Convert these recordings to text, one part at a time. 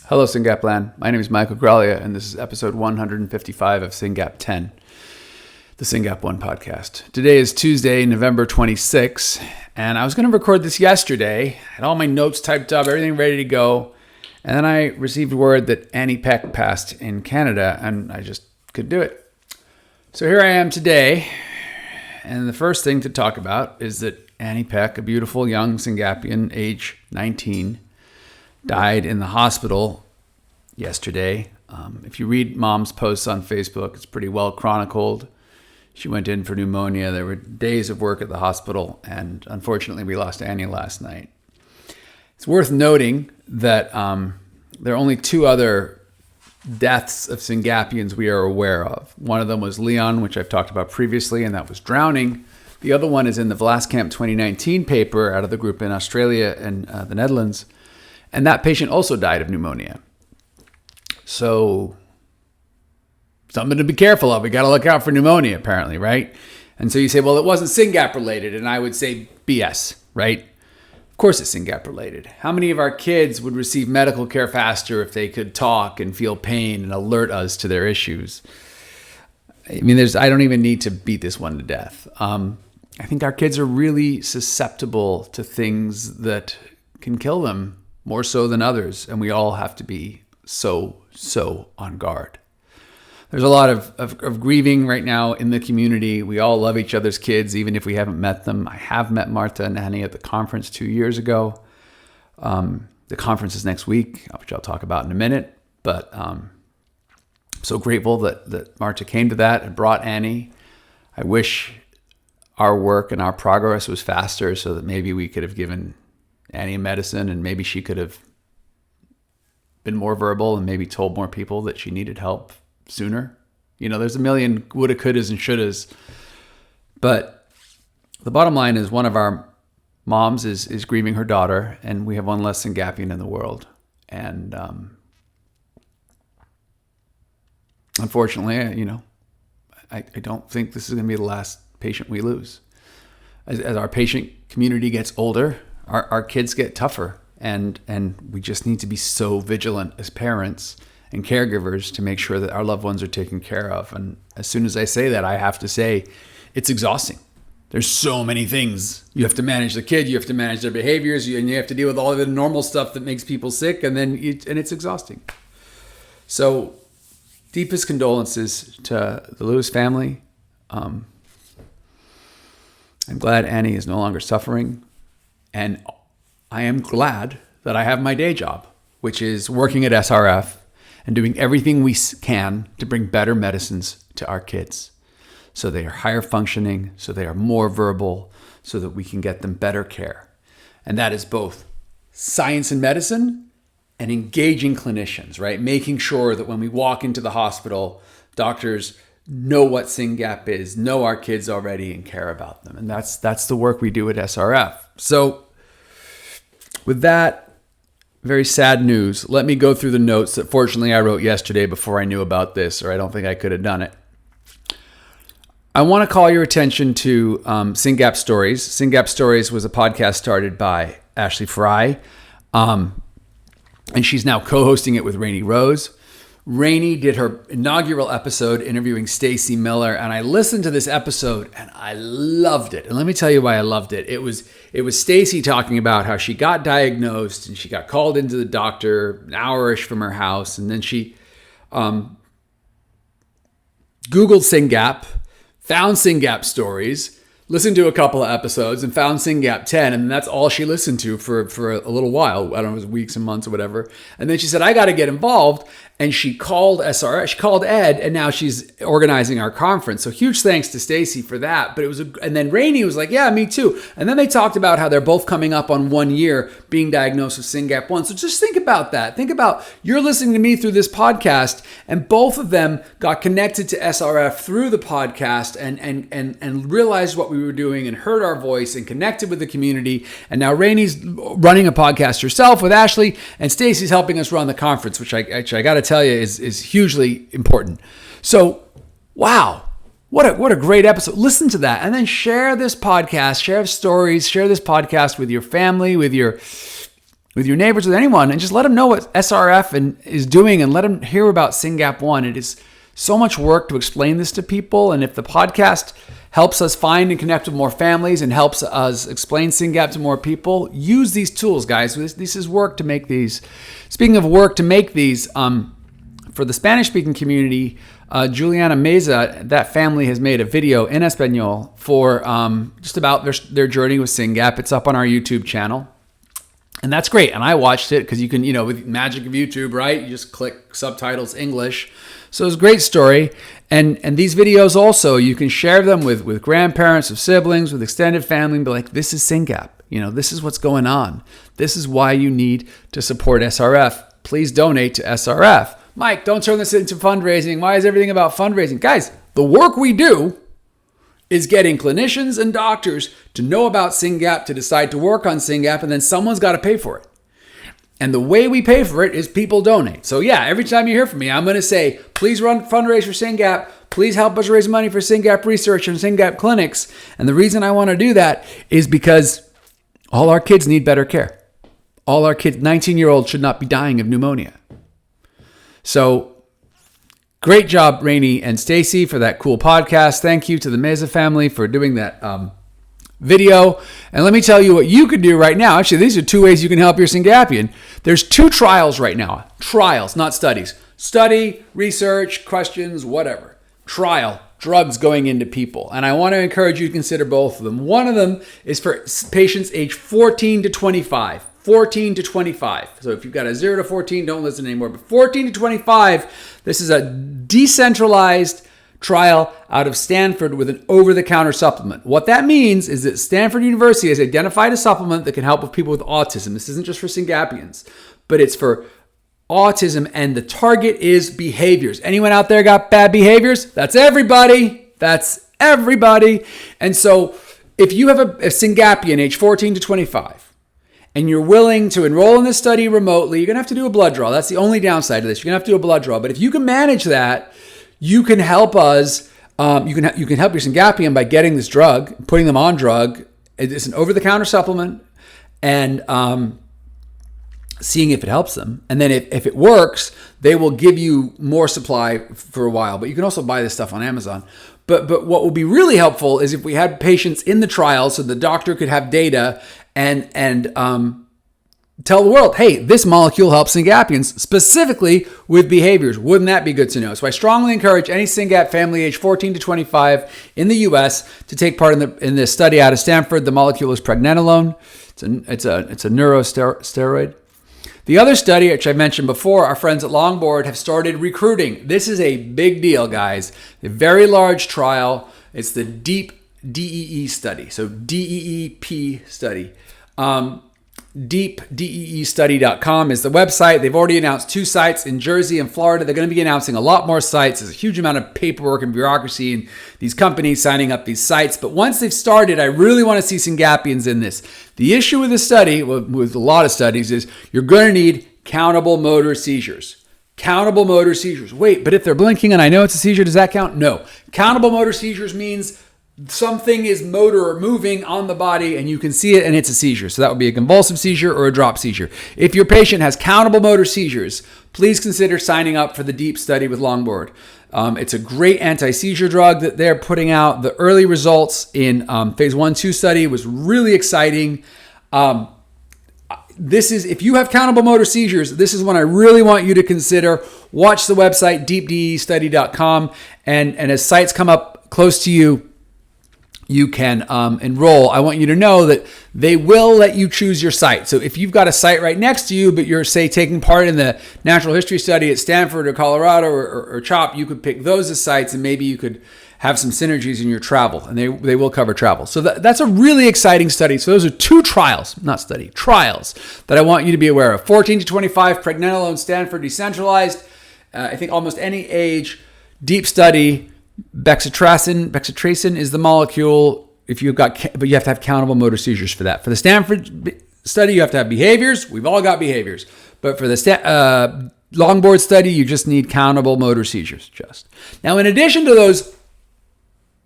Hello, Syngap.Land. My name is Michael Graglia, and this is episode 155 of Syngap.10, the Syngap.One podcast. Today is Tuesday, November 26, and I was going to record this yesterday. I had all my notes typed up, everything ready to go, and then I received word that Annie Peck passed in Canada, and I just couldn't do it. So here I am today, and the first thing to talk about is that Annie Peck, a beautiful young Syngapian, age 19, died in the hospital yesterday. If you read Mom's posts on Facebook, it's pretty well chronicled. She went in for pneumonia. There were days of work at the hospital, and unfortunately, we lost Annie last night. It's worth noting that there are only two other deaths of Syngapians we are aware of. One of them was Leon, which I've talked about previously, and that was drowning. The other one is in the Vlaskamp 2019 paper out of the group in Australia and the Netherlands. And that patient also died of pneumonia. So, something to be careful of. We got to look out for pneumonia, apparently, right? And so you say, well, it wasn't Syngap related. And I would say BS, right? Of course it's Syngap related. How many of our kids would receive medical care faster if they could talk and feel pain and alert us to their issues? I mean, I don't even need to beat this one to death. I think our kids are really susceptible to things that can kill them, more so than others, and we all have to be so on guard. There's a lot of grieving right now in the community. We all love each other's kids, even if we haven't met them. I have met Marta and Annie at the conference 2 years ago. The conference is next week, which I'll talk about in a minute, but I'm so grateful that Marta came to that and brought Annie. I wish our work and our progress was faster so that maybe we could have given Annie medicine, and maybe she could have been more verbal and maybe told more people that she needed help sooner. You know, there's a million woulda, couldas, and shouldas. But the bottom line is one of our moms is grieving her daughter, and we have one less Syngapian in the world. And unfortunately, you know, I don't think this is going to be the last patient we lose. As our patient community gets older, our kids get tougher, and we just need to be so vigilant as parents and caregivers to make sure that our loved ones are taken care of. And as soon as I say that, I have to say it's exhausting. There's so many things. You have to manage the kid, you have to manage their behaviors, and you have to deal with all of the normal stuff that makes people sick, and it's exhausting. So, deepest condolences to the Lewis family. I'm glad Annie is no longer suffering. And I am glad that I have my day job, which is working at SRF and doing everything we can to bring better medicines to our kids so they are higher functioning, so they are more verbal, so that we can get them better care. And that is both science and medicine and engaging clinicians, right? Making sure that when we walk into the hospital, doctors know what Syngap is, know our kids already, and care about them. And that's the work we do at SRF. So with that very sad news, let me go through the notes that fortunately I wrote yesterday before I knew about this, or I don't think I could have done it. I want to call your attention to Syngap Stories. Syngap Stories was a podcast started by Ashley Fry, and she's now co-hosting it with Rainey Rose. Rainey did her inaugural episode interviewing Stacy Miller, and I listened to this episode and I loved it. And let me tell you why I loved it. It was Stacy talking about how she got diagnosed and she got called into the doctor an hour-ish from her house, and then she Googled Syngap, found Syngap Stories, listened to a couple of episodes, and found Syngap.10, and that's all she listened to for a little while. I don't know, it was weeks and months or whatever. And then she said, I got to get involved. And she called SRS, she called Ed, and now she's organizing our conference. So huge thanks to Stacy for that. But and then Rainey was like, yeah, me too. And then they talked about how they're both coming up on 1 year being diagnosed with Syngap.One. So just think about that. Think about you're listening to me through this podcast, and both of them got connected to SRF through the podcast and realized what we were doing and heard our voice and connected with the community. And now Rainey's running a podcast herself with Ashley, and Stacy's helping us run the conference, which I got to tell you is hugely important. So, wow, what a great episode. Listen to that, and then share this podcast, share stories, share this podcast with your family, with your with your neighbors, with anyone, and just let them know what SRF is doing, and let them hear about Syngap.One. It is so much work to explain this to people, and if the podcast helps us find and connect with more families and helps us explain Syngap to more people, use these tools, guys. This is work to make these. Speaking of work to make these, for the Spanish-speaking community, Juliana Meza, that family has made a video in Espanol for just about their journey with Syngap. It's up on our YouTube channel. And that's great. And I watched it because you can, with the magic of YouTube, right? You just click subtitles English. So it's a great story. And these videos also, you can share them with grandparents, with siblings, with extended family, and be like, this is Syngap. This is what's going on. This is why you need to support SRF. Please donate to SRF. Mike, don't turn this into fundraising. Why is everything about fundraising? Guys, the work we do is getting clinicians and doctors to know about Syngap, to decide to work on Syngap, and then someone's got to pay for it. And the way we pay for it is people donate. So yeah, every time you hear from me, I'm going to say, please fundraise for Syngap. Please help us raise money for Syngap research and Syngap clinics. And the reason I want to do that is because all our kids need better care. All our kids, 19-year-olds should not be dying of pneumonia. So great job, Rainey and Stacy, for that cool podcast. Thank you to the Meza family for doing that video. And let me tell you what you could do right now. Actually, these are 2 ways you can help your Syngapian. There's 2 trials right now. Trials, not studies. Study, research, questions, whatever. Trial, drugs going into people. And I want to encourage you to consider both of them. One of them is for patients age 14 to 25. 14 to 25. So if you've got a 0 to 14, don't listen anymore. But 14 to 25, this is a decentralized trial out of Stanford with an over-the-counter supplement. What that means is that Stanford University has identified a supplement that can help with people with autism. This isn't just for Syngapians, but it's for autism, and the target is behaviors. Anyone out there got bad behaviors? That's everybody. That's everybody. And so if you have a Syngapian age 14 to 25, and you're willing to enroll in this study remotely, you're going to have to do a blood draw. That's the only downside to this. You're going to have to do a blood draw. But if you can manage that, you can help us. You can help your Syngapian by getting this drug, putting them on drug. It's an over-the-counter supplement, and seeing if it helps them. And then if it works, they will give you more supply for a while. But you can also buy this stuff on Amazon. But what would be really helpful is if we had patients in the trial so the doctor could have data and tell the world, hey, this molecule helps Syngapians specifically with behaviors. Wouldn't that be good to know? So I strongly encourage any Syngap family age 14 to 25 in the U.S. to take part in this study out of Stanford. The molecule is pregnenolone. It's a neurosteroid. The other study, which I mentioned before, our friends at Longboard have started recruiting. This is a big deal, guys. A very large trial. It's the DEEP, DEE study. So DEEP study. DeepDeeStudy.com is the website. They've already announced 2 sites in Jersey and Florida. They're going to be announcing a lot more sites. There's a huge amount of paperwork and bureaucracy and these companies signing up these sites. But once they've started, I really want to see Syngapians in this. The issue with the study, with a lot of studies, is you're going to need countable motor seizures. Countable motor seizures. Wait, but if they're blinking and I know it's a seizure, does that count? No. Countable motor seizures means something is motor or moving on the body and you can see it and it's a seizure. So that would be a convulsive seizure or a drop seizure. If your patient has countable motor seizures, please consider signing up for the DEEP study with Longboard. It's a great anti-seizure drug that they're putting out. The early results in phase 1-2 study was really exciting. This is, if you have countable motor seizures, this is one I really want you to consider. Watch the website, deepdeestudy.com, and as sites come up close to you, you can enroll. I want you to know that they will let you choose your site. So if you've got a site right next to you, but you're, say, taking part in the natural history study at Stanford or Colorado or CHOP, you could pick those as sites, and maybe you could have some synergies in your travel, and they will cover travel. So that's a really exciting study. So those are 2 trials, not study, trials that I want you to be aware of. 14 to 25, pregnenolone, Stanford, decentralized. I think almost any age, DEEP study. Bexitracin is the molecule. But you have to have countable motor seizures for that. For the Stanford study, you have to have behaviors. We've all got behaviors. But for the Longboard study, you just need countable motor seizures. Now, in addition to those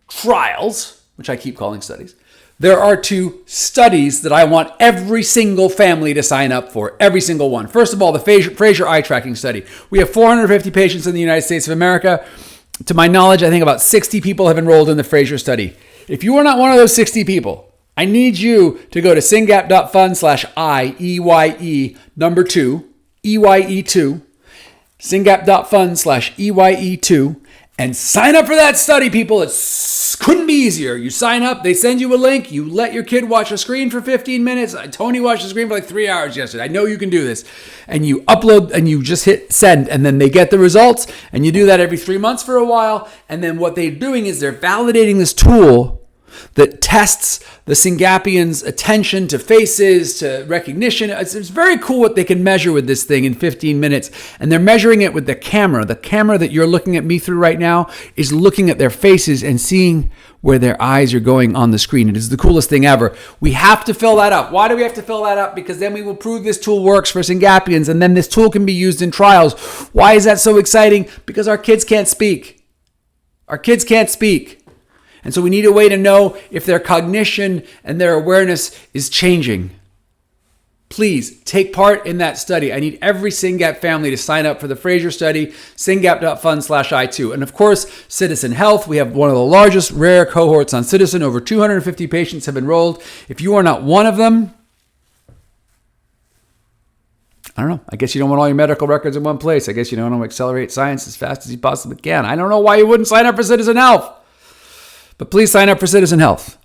trials, which I keep calling studies, there are 2 studies that I want every single family to sign up for, every single one. First of all, the Fraser eye tracking study. We have 450 patients in the United States of America. To my knowledge, I think about 60 people have enrolled in the Fraser study. If you are not one of those 60 people, I need you to go to Syngap.Fund/EYE number 2, EYE2, Syngap.Fund/EYE2, and sign up for that study, people. It couldn't be easier. You sign up, they send you a link, you let your kid watch a screen for 15 minutes. Tony watched the screen for like 3 hours yesterday. I know you can do this. And you upload and you just hit send, and then they get the results, and you do that every 3 months for a while. And then what they're doing is they're validating this tool that tests the Syngapians' attention to faces, to recognition. It's very cool what they can measure with this thing in 15 minutes. And they're measuring it with the camera. The camera that you're looking at me through right now is looking at their faces and seeing where their eyes are going on the screen. It is the coolest thing ever. We have to fill that up. Why do we have to fill that up? Because then we will prove this tool works for Syngapians, and then this tool can be used in trials. Why is that so exciting? Because our kids can't speak. Our kids can't speak. And so we need a way to know if their cognition and their awareness is changing. Please take part in that study. I need every Syngap family to sign up for the Fraser study, Syngap.Fund/I2. And of course, Citizen Health. We have one of the largest rare cohorts on Citizen. Over 250 patients have enrolled. If you are not one of them, I don't know. I guess you don't want all your medical records in one place. I guess you don't want to accelerate science as fast as you possibly can. I don't know why you wouldn't sign up for Citizen Health. But please sign up for Citizen Health.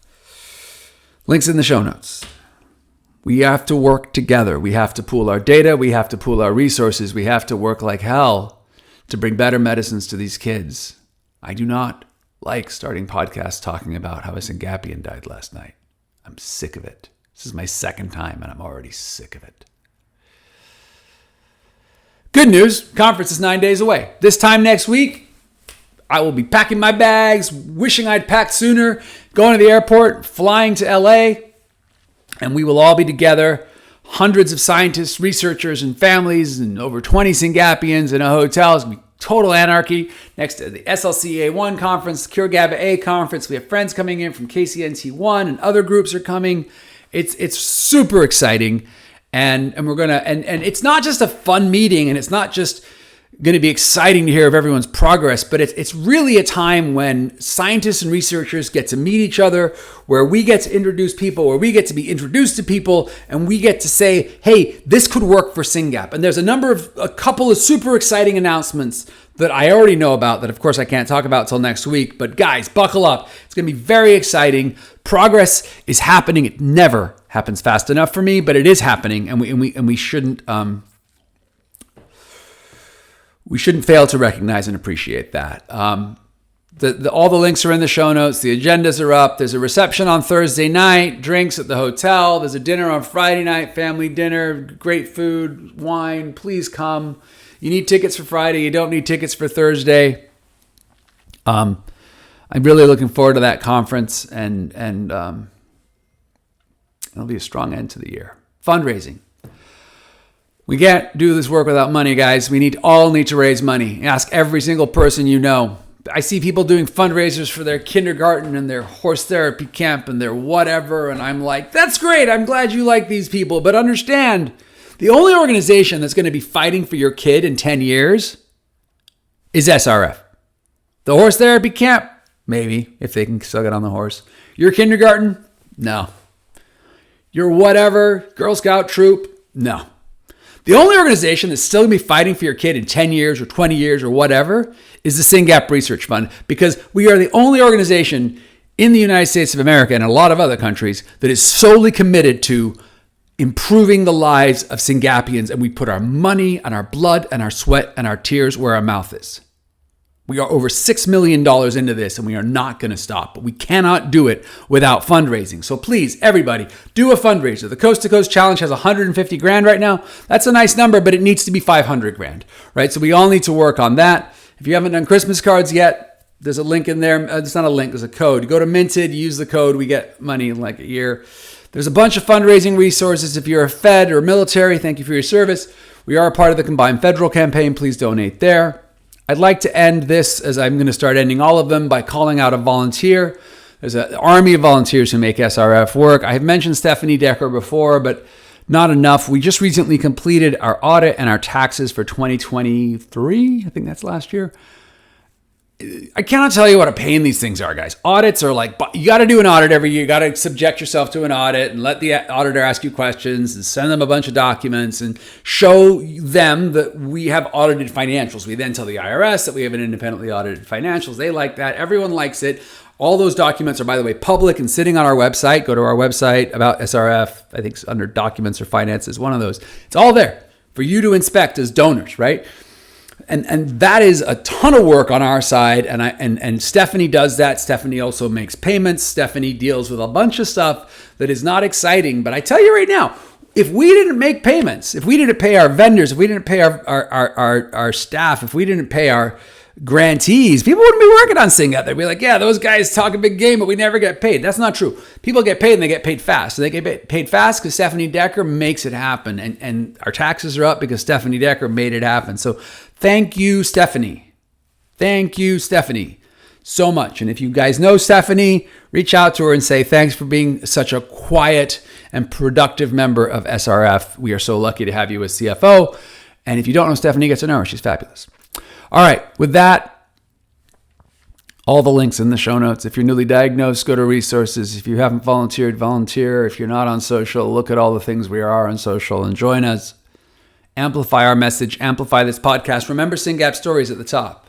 Links in the show notes. We have to work together. We have to pool our data. We have to pool our resources. We have to work like hell to bring better medicines to these kids. I do not like starting podcasts talking about how a Syngapian died last night. I'm sick of it. This is my 2nd time, and I'm already sick of it. Good news, conference is 9 days away. This time next week, I will be packing my bags, wishing I'd packed sooner, going to the airport, flying to LA, and we will all be together, hundreds of scientists, researchers, and families, and over 20 Syngapians in a hotel. It's going to be total anarchy next to the SLCA1 conference, Cure GABA A conference. We have friends coming in from KCNT1, and other groups are coming. It's super exciting, and we're gonna and it's not just a fun meeting, and it's not just going to be exciting to hear of everyone's progress, but it's really a time when scientists and researchers get to meet each other, where we get to introduce people, where we get to be introduced to people, and we get to say, hey, this could work for Syngap. And there's a couple of super exciting announcements that I already know about that, of course, I can't talk about till next week. But guys, buckle up. It's going to be very exciting. Progress is happening. It never happens fast enough for me, but it is happening, and we shouldn't fail to recognize and appreciate that. All the links are in the show notes. The agendas are up. There's a reception on Thursday night, drinks at the hotel. There's a dinner on Friday night, family dinner, great food, wine. Please come. You need tickets for Friday. You don't need tickets for Thursday. I'm really looking forward to that conference, and it'll be a strong end to the year. Fundraising. We can't do this work without money, guys. We all need to raise money. Ask every single person you know. I see people doing fundraisers for their kindergarten and their horse therapy camp and their whatever, and I'm like, that's great. I'm glad you like these people. But understand, the only organization that's going to be fighting for your kid in 10 years is SRF. The horse therapy camp, maybe, if they can still get on the horse. Your kindergarten, no. Your whatever, Girl Scout troop, no. The only organization that's still going to be fighting for your kid in 10 years or 20 years or whatever is the Syngap Research Fund, because we are the only organization in the United States of America and a lot of other countries that is solely committed to improving the lives of Syngapians, and we put our money and our blood and our sweat and our tears where our mouth is. We are over $6 million into this, and we are not going to stop. But we cannot do it without fundraising. So please, everybody, do a fundraiser. The Coast to Coast Challenge has 150 grand right now. That's a nice number, but it needs to be 500 grand, right? So we all need to work on that. If you haven't done Christmas cards yet, there's a link in there. It's not a link, there's a code. You go to Minted, use the code. We get money in like a year. There's a bunch of fundraising resources. If you're a Fed or military, thank you for your service. We are a part of the Combined Federal Campaign. Please donate there. I'd like to end this, as I'm going to start ending all of them, by calling out a volunteer. There's an army of volunteers who make SRF work. I have mentioned Stephanie Decker before, but not enough. We just recently completed our audit and our taxes for 2023. I think that's last year. I cannot tell you what a pain these things are, guys. Audits are like, you got to do an audit every year. You got to subject yourself to an audit and let the auditor ask you questions and send them a bunch of documents and show them that we have audited financials. We then tell the IRS that we have an independently audited financials. They like that. Everyone likes it. All those documents are, by the way, public and sitting on our website. Go to our website about SRF. I think it's under documents or finances, one of those. It's all there for you to inspect as donors, right? And that is a ton of work on our side. And Stephanie does that. Stephanie also makes payments. Stephanie deals with a bunch of stuff that is not exciting. But I tell you right now, if we didn't make payments, if we didn't pay our vendors, if we didn't pay our staff, if we didn't pay our grantees, people wouldn't be working on Syngap. They'd be like, yeah, those guys talk a big game, but we never get paid. That's not true. People get paid and they get paid fast. So they get paid fast because Stephanie Decker makes it happen. And our taxes are up because Stephanie Decker made it happen. So thank you, Stephanie. Thank you, Stephanie, so much. And if you guys know Stephanie, reach out to her and say, thanks for being such a quiet and productive member of SRF. We are so lucky to have you as CFO. And if you don't know Stephanie, get to know her. She's fabulous. All right, with that, all the links in the show notes. If you're newly diagnosed, go to resources. If you haven't volunteered, volunteer. If you're not on social, look at all the things we are on social and join us. Amplify our message, amplify this podcast. Remember Syngap Stories at the top.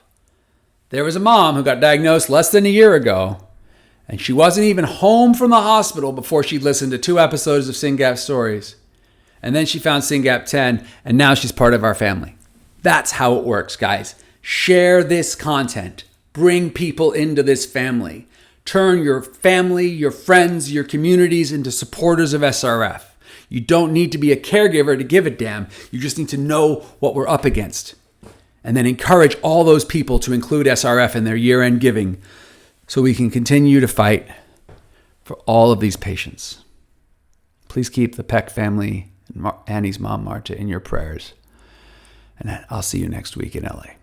There was a mom who got diagnosed less than a year ago, and she wasn't even home from the hospital before she listened to 2 episodes of Syngap Stories. And then she found Syngap.Fund, and now she's part of our family. That's how it works, guys. Share this content. Bring people into this family. Turn your family, your friends, your communities into supporters of SRF. You don't need to be a caregiver to give a damn. You just need to know what we're up against. And then encourage all those people to include SRF in their year-end giving so we can continue to fight for all of these patients. Please keep the Peck family and Annie's mom, Marta, in your prayers. And I'll see you next week in LA.